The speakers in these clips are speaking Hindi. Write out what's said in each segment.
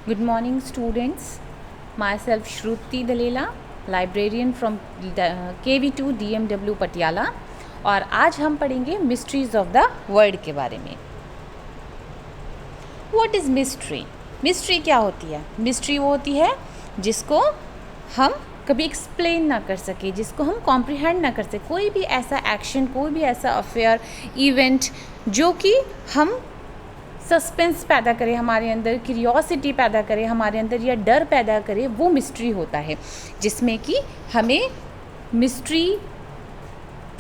Good morning, students. Myself Shruti Dalela, librarian from KV2 DMW Patiala, और आज हम पढ़ेंगे मिस्ट्रीज ऑफ द वर्ल्ड के बारे में. What is mystery? मिस्ट्री क्या होती है? मिस्ट्री वो होती है जिसको हम कभी एक्सप्लेन ना कर सके, जिसको हम कॉम्प्रिहेंड ना कर सके. कोई भी ऐसा एक्शन, कोई भी ऐसा अफेयर, इवेंट जो कि हम सस्पेंस पैदा करे हमारे अंदर, क्यूरियोसिटी पैदा करे हमारे अंदर, या डर पैदा करे, वो मिस्ट्री होता है. जिसमें कि हमें मिस्ट्री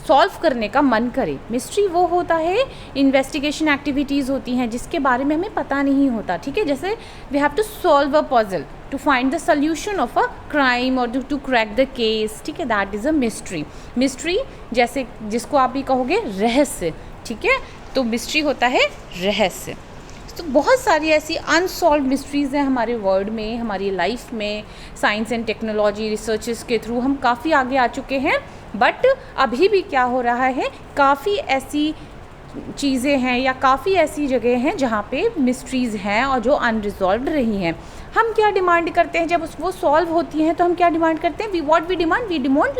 सॉल्व करने का मन करे. मिस्ट्री वो होता है, इन्वेस्टिगेशन एक्टिविटीज़ होती हैं जिसके बारे में हमें पता नहीं होता. ठीक है, जैसे we have to solve a puzzle to find the solution of a crime और टू क्रैक द केस. ठीक है, that is a mystery. Mystery जैसे जिसको आप भी कहोगे रहस्य. ठीक है, तो मिस्ट्री होता है रहस्य. तो बहुत सारी ऐसी अनसॉल्व मिस्ट्रीज़ हैं हमारे वर्ल्ड में, हमारी लाइफ में. साइंस एंड टेक्नोलॉजी रिसर्चेस के थ्रू हम काफ़ी आगे आ चुके हैं, बट अभी भी क्या हो रहा है, काफ़ी ऐसी चीज़ें हैं या काफ़ी ऐसी जगह हैं जहाँ पे मिस्ट्रीज़ हैं और जो अनरिजॉल्व्ड रही हैं. हम क्या डिमांड करते हैं जब वो सॉल्व होती हैं? तो हम क्या डिमांड करते हैं? We demand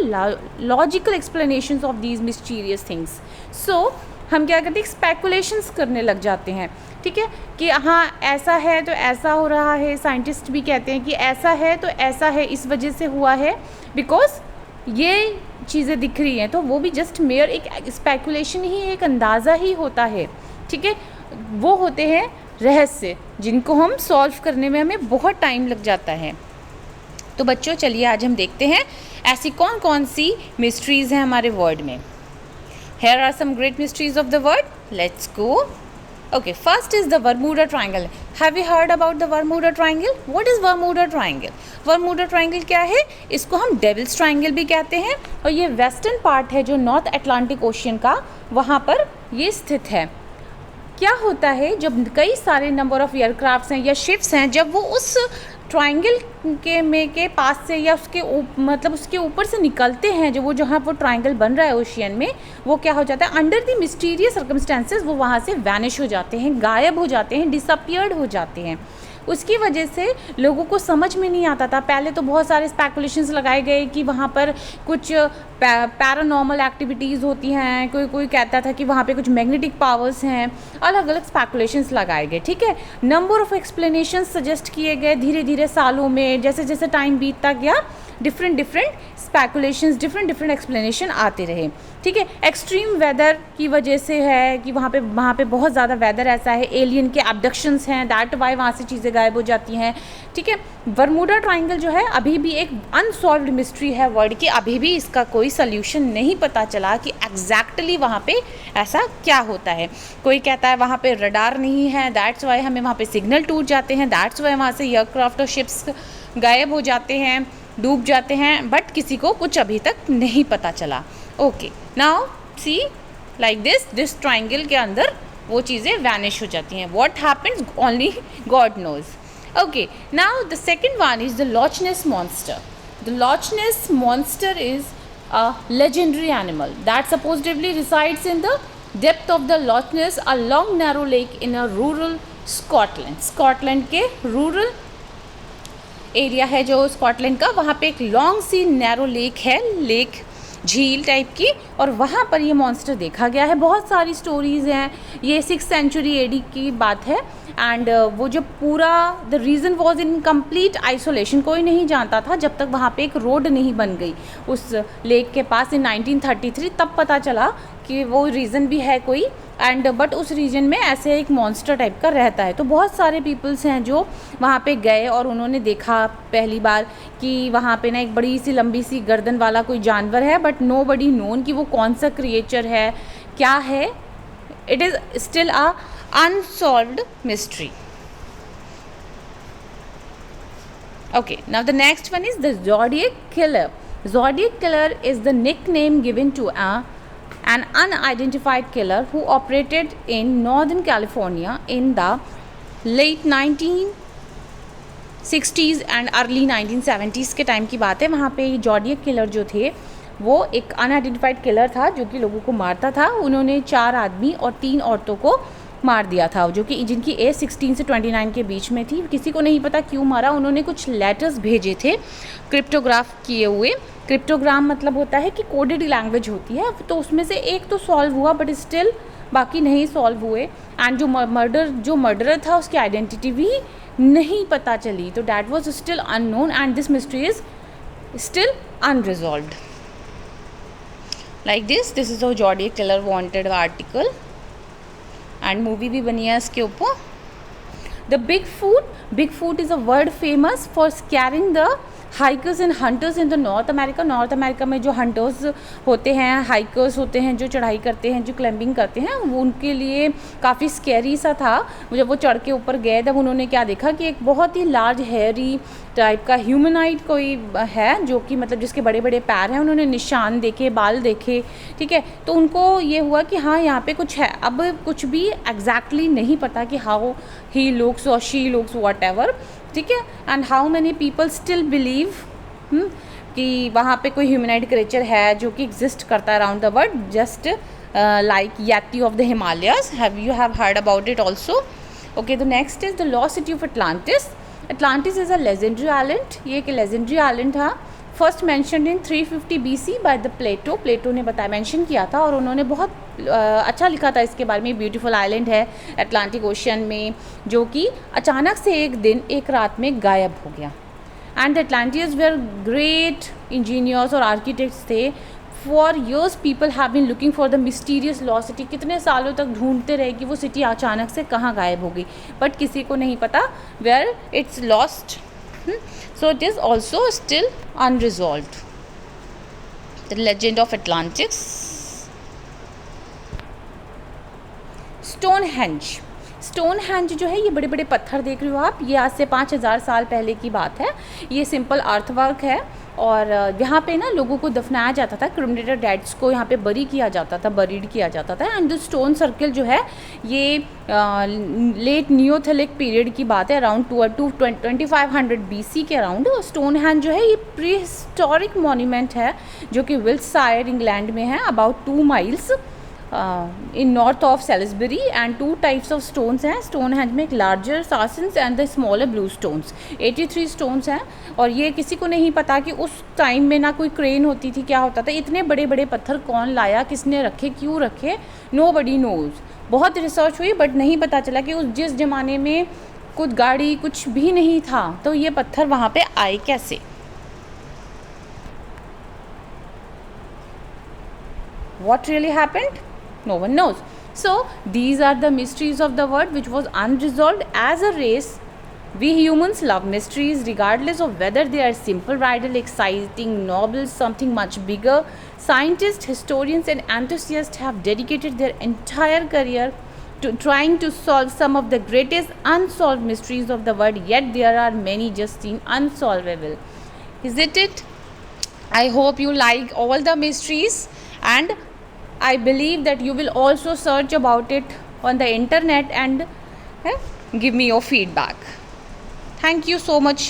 logical explanations of these mysterious things. So हम क्या करते हैं? स्पेकुलेशंस करने लग जाते हैं. ठीक है, कि हाँ ऐसा है तो ऐसा हो रहा है. साइंटिस्ट भी कहते हैं कि ऐसा है तो ऐसा है, इस वजह से हुआ है, बिकॉज ये चीज़ें दिख रही हैं. तो वो भी जस्ट मेयर एक स्पेकुलेशन ही, एक अंदाज़ा ही होता है. ठीक है, वो होते हैं रहस्य जिनको हम सॉल्व करने में हमें बहुत टाइम लग जाता है. तो बच्चों चलिए आज हम देखते हैं ऐसी कौन कौन सी मिस्ट्रीज़ हैं हमारे वर्ल्ड में. Here are some great mysteries of the world. Let's go. Okay, first is the Bermuda Triangle. Have you heard about the Bermuda Triangle? What is Bermuda Triangle? Bermuda Triangle क्या है? इसको हम डेविल्स ट्रायंगल भी कहते हैं, और ये वेस्टर्न पार्ट है जो नॉर्थ अटलांटिक ओशियन का, वहाँ पर ये स्थित है. क्या होता है, जब कई सारे नंबर ऑफ एयरक्राफ्ट्स हैं या शिप्स हैं, जब वो उस ट्रायंगल के पास से या उसके ऊपर से निकलते हैं, जो वो जहाँ वो ट्रायंगल बन रहा है ओशियन में, वो क्या हो जाता है, अंडर द मिस्टीरियस सर्कमस्टेंसेस वो वहाँ से वैनिश हो जाते हैं, गायब हो जाते हैं, डिसअपियर्ड हो जाते हैं. उसकी वजह से लोगों को समझ में नहीं आता था. पहले तो बहुत सारे स्पेकुलेशंस लगाए गए कि वहाँ पर कुछ पैरानॉर्मल एक्टिविटीज़ होती हैं, कोई कहता था कि वहाँ पे कुछ मैग्नेटिक पावर्स हैं, अलग अलग स्पेकुलेशंस लगाए गए. ठीक है, नंबर ऑफ एक्सप्लेनेशंस सजेस्ट किए गए. धीरे धीरे सालों में जैसे जैसे टाइम बीतता गया, डिफरेंट स्पेकुलेशंस, डिफरेंट एक्सप्लेनेशन आते रहे. ठीक है, एक्सट्रीम वेदर की वजह से है कि वहाँ पे बहुत ज़्यादा वेदर ऐसा है, एलियन के एब्डक्शंस हैं, दैट वाई वहाँ से चीज़ें गायब हो जाती हैं. ठीक है, बरमूडा ट्रायंगल जो है अभी भी एक अनसॉल्व्ड मिस्ट्री है वर्ल्ड की. अभी भी इसका कोई सल्यूशन नहीं पता चला कि एग्जैक्टली वहाँ पे ऐसा क्या होता है. कोई कहता है वहाँ पे रडार नहीं है, दैट्स वाई हमें वहाँ पे सिग्नल टूट जाते हैं, दैट्स वाई वहाँ से एयरक्राफ्ट और शिप्स गायब हो जाते हैं, डूब जाते हैं, बट किसी को कुछ अभी तक नहीं पता चला. Okay, now see like this triangle के अंदर वो चीज़ें वैनिश हो जाती हैं. What happens only God knows. Okay, now the second one is the Loch Ness monster. The Loch Ness monster is a legendary animal that supposedly resides in the depth of the Loch Ness, a long narrow lake in a rural Scotland. Scotland के रूरल एरिया है जो स्कॉटलैंड का, वहाँ पे एक लॉन्ग सी नैरो लेक है, लेक झील टाइप की, और वहाँ पर ये मॉन्स्टर देखा गया है. बहुत सारी स्टोरीज़ हैं. ये 6th सेंचुरी एडी की बात है. एंड वो जो पूरा the reason was in complete isolation. कोई नहीं जानता था जब तक वहाँ पे एक रोड नहीं बन गई उस लेक के पास इन 1933. तब पता चला कि वो रीज़न भी है कोई, एंड बट उस रीजन में ऐसे एक मॉन्स्टर टाइप का रहता है. तो बहुत सारे पीपल्स हैं जो वहाँ पे गए और उन्होंने देखा पहली बार कि वहाँ पे ना एक बड़ी सी लंबी सी गर्दन वाला कोई जानवर है, बट नो बडी नोन कि वो कौन सा क्रिएचर है, क्या है. It is still a unsolved mystery. Okay, now the next one is the Zodiac Killer. Zodiac Killer is the nickname given to an unidentified killer who operated in Northern California in the late 1960s and early 1970s के टाइम की बात है. वहाँ पे Zodiac Killer जो थे वो एक अनआइडेंटिफाइड किलर था जो कि लोगों को मारता था. उन्होंने 4 आदमी और 3 औरतों को मार दिया था, जो कि जिनकी एज 16 से 29 के बीच में थी। किसी को नहीं पता क्यों मारा। उन्होंने कुछ लेटर्स भेजे थे क्रिप्टोग्राफ किए हुए। क्रिप्टोग्राम मतलब होता है कि कोडेड लैंग्वेज होती है, तो उसमें से एक तो सॉल्व हुआ बट स्टिल बाकी नहीं सॉल्व हुए। एंड जो मर्डरर था उसकी आइडेंटिटी भी नहीं पता चली। तो that was still unknown and this mystery is still unresolved. Like this is a zodiac killer wanted article and movie भी बनी है इसके ऊपर। The big foot is a word famous for scaring the hikers and hunters in the north America. North America में जो हंटर्स होते हैं, हाइकर्स होते हैं, जो चढ़ाई करते हैं, जो क्लाइंबिंग करते हैं, वो उनके लिए काफ़ी स्कैरी सा था। जब वो चढ़ के ऊपर गए तब उन्होंने क्या देखा कि एक बहुत ही लार्ज हेयरी टाइप का ह्यूमनाइड कोई है, जो कि मतलब जिसके बड़े बड़े पैर हैं। उन्होंने निशान देखे, बाल देखे, ठीक है। तो उनको ये हुआ कि हाँ यहाँ पे कुछ है। अब कुछ भी एग्जैक्टली नहीं पता कि हाउ ही लुक्स और शी लुक्स वॉट एवर, ठीक है। And how many people still believe कि वहाँ पे कोई ह्यूमनाइड क्रिएचर है जो कि एग्जिस्ट करता है around the world, just like yeti of the Himalayas. You have heard about it also. Okay, the next is the lost city of Atlantis. Atlantis is a legendary island. ये एक लेजेंडरी आइलैंड था। First mentioned in 350 BC by the Plato ने बताया, मेंशन किया था, और उन्होंने बहुत अच्छा लिखा था इसके बारे में। ब्यूटीफुल आइलैंड है अटलांटिक ओशन में, जो कि अचानक से एक दिन एक रात में गायब हो गया। And the Atlanteans were great engineers और आर्किटेक्ट्स थे। For years people have been looking for the mysterious lost city. कितने सालों तक ढूंढते रहे कि वो सिटी अचानक से कहाँ गायब हो गई, बट किसी को नहीं पता where it's lost. So it is also still unresolved. The legend of Atlantis. Stonehenge जो है, ये बड़े बड़े पत्थर देख रहे हो आप, ये आज से 5000 साल पहले की बात है। ये सिंपल अर्थवर्क है, और यहाँ पे ना लोगों को दफनाया जाता था, क्रिमिनेटेड डेड्स को यहाँ पे बरीड किया जाता था। एंड द स्टोन सर्कल जो है ये लेट नियोलिथिक पीरियड की बात है, अराउंड 2500 BC के अराउंड। स्टोनहेंज जो है ये प्री हिस्टोरिक मॉन्यूमेंट है, जो कि विल्ट्शायर इंग्लैंड में है, about 2 miles in north of Salisbury. And 2 types of stones हैं स्टोनहेंज में, एक larger sarsens and the smaller blue stones. 83 stones हैं, और ये किसी को नहीं पता कि उस टाइम में ना कोई क्रेन होती थी, क्या होता था, इतने बड़े बड़े पत्थर कौन लाया, किसने रखे, क्यों रखे, नोबडी नोज। बहुत रिसर्च हुई बट नहीं पता चला कि उस जिस ज़माने में कुछ गाड़ी कुछ भी नहीं था, तो ये पत्थर वहाँ पे आए कैसे। What really happened? No one knows. So these are the mysteries of the world which was unresolved. As a race, we humans love mysteries regardless of whether they are simple, riddle, exciting, novel, something much bigger. Scientists, historians and enthusiasts have dedicated their entire career to trying to solve some of the greatest unsolved mysteries of the world, yet there are many just seem unsolvable. Isn't it? I hope you like all the mysteries, and I believe that you will also search about it on the internet and give me your feedback. Thank you so much.